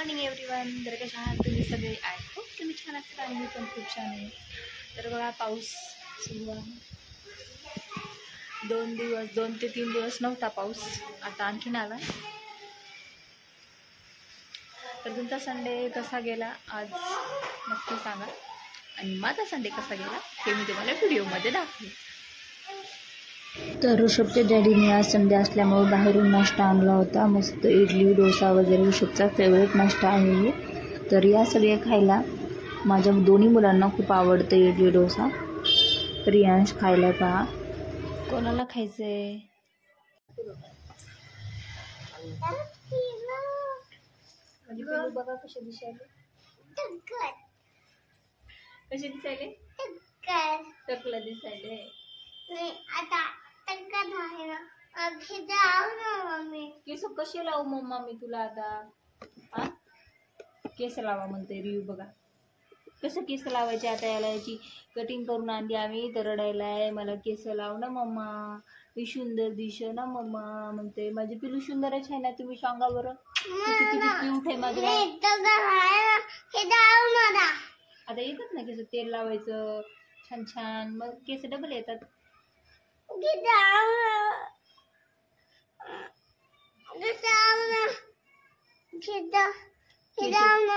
Morning everyone. तर कशा आहात तुम्ही सगळे? आय होप तुम्ही छान असतात आणि मी पण खूप छान आहे. तर बघा पाऊस सुरू आहे. 2 ते 3 दिवस नव्हता पाऊस, आता आणखीन आला. तर तुमचा संडे कसा गेला आज नक्की सांगा, आणि माझा संडे कसा गेला ते मी तुम्हाला व्हिडिओमध्ये दाखवेन. तर ऋषभच्या डॅडीने आज संडे असल्यामुळे बाहेरून नाश्ता आणला होता. मस्त इडली डोसा वगैरे ऋषभचा फेवरेट नाश्ता आहे. तर या सगळ्या खायला माझ्या दोन्ही मुलांना खूप आवडतं इडली डोसा. प्रियांश खायला पहा. कोणाला खायचंय? बघा कसे दिसायले, कसे दिसायले, टकला दिसायले. केस कसे लावू मम्मा मी तुला आता? हा, केस लावा म्हणते रिव्ह्यू. बघा कसं केस लावायचे आता. याला याची कटिंग करून आणली आम्ही, तर रडायलाय मला केस लाव ना मम्मा, मी सुंदर दिस ना मम्मा म्हणते. माझी पिलू सुंदरच आहे ना, तुम्ही सांगा बरं. किती किती क्यूट आहे माझं. आता येतात ना केस, तेल लावायचं छान छान, मग केस डबल येतात.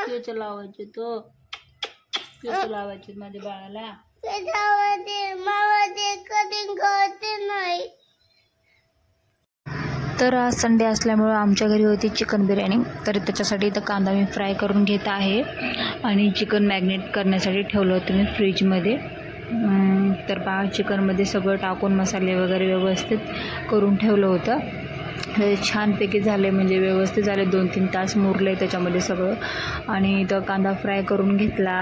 केस लावायचे तो, केस लावायचे माझ्या बाळाला. तर आज संडे असल्यामुळं आमच्या घरी होती चिकन बिर्याणी. तर त्याच्यासाठी इथं कांदा मी फ्राय करून घेत आहे आणि चिकन मॅग्नेट करण्यासाठी ठेवलं होतं मी फ्रीजमध्ये. तर पहा चिकनमध्ये सगळं टाकून मसाले वगैरे व्यवस्थित करून ठेवलं होतं. छानपैकी झाले, म्हणजे व्यवस्थित झाले. 2-3 तास मुरले त्याच्यामध्ये सगळं. आणि इथं कांदा फ्राय करून घेतला.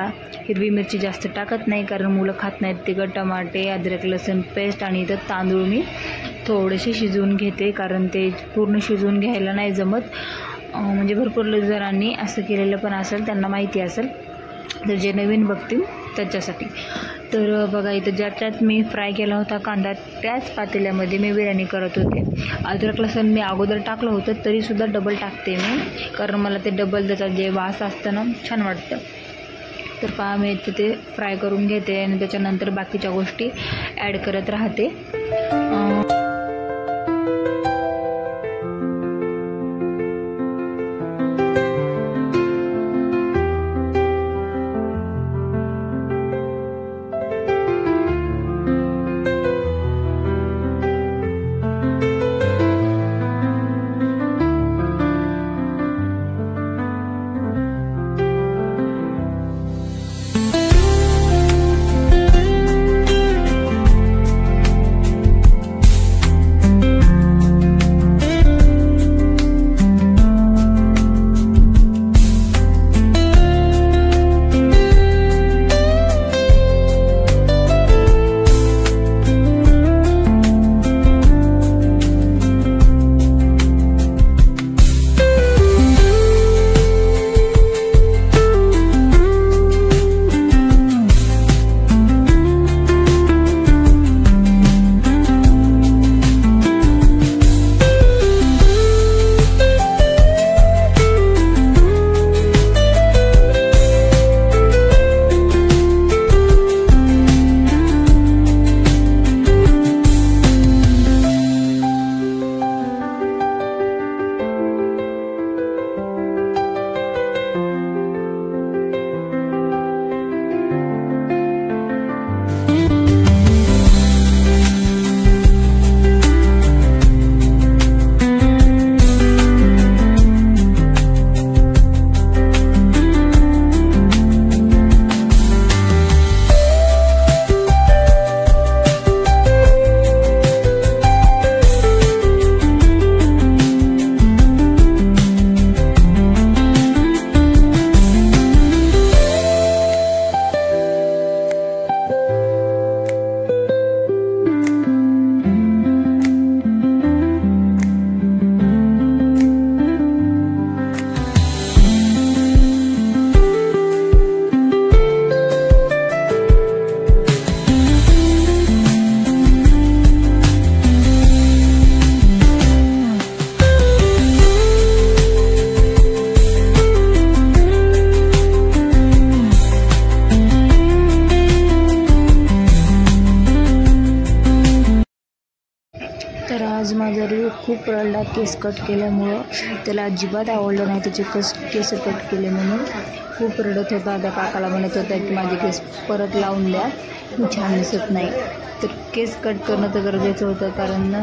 हिरवी मिरची जास्त टाकत नाही कारण मुलं खात नाहीत. तिखट टमाटे, अद्रक लसूण पेस्ट आणि इथं तांदूळ मी थोडेसे शिजवून घेते, कारण ते पूर्ण शिजवून घ्यायला नाही जमत. म्हणजे भरपूर जणांनी असं केलेलं पण असेल, त्यांना माहिती असेल. तर जे नवीन बघतील त्याच्यासाठी. तर बघा इथं ज्याच्यात मी फ्राय केला होता कांदा, त्याच पातेल्यामध्ये मी बिर्याणी करत होते. अद्रक लसूण मी अगोदर टाकलं होतं, तरीसुद्धा डबल टाकते मी, कारण मला ते डबल त्याचा जे वास असतं ना छान वाटतं. तर पहा मी इथं ते फ्राय करून घेते आणि त्याच्यानंतर बाकीच्या गोष्टी ॲड करत राहते. तर आज माझा रिव खूप रडला केस कट केल्यामुळं. त्याला अजिबात आवडलं नाही त्याचे केस कट केले म्हणून. खूप रडत होता. त्या काकाला म्हणत होता की माझे केस परत लावून द्या, छान दिसत नाही. तर केस कट करणं तर गरजेचं होतं, कारण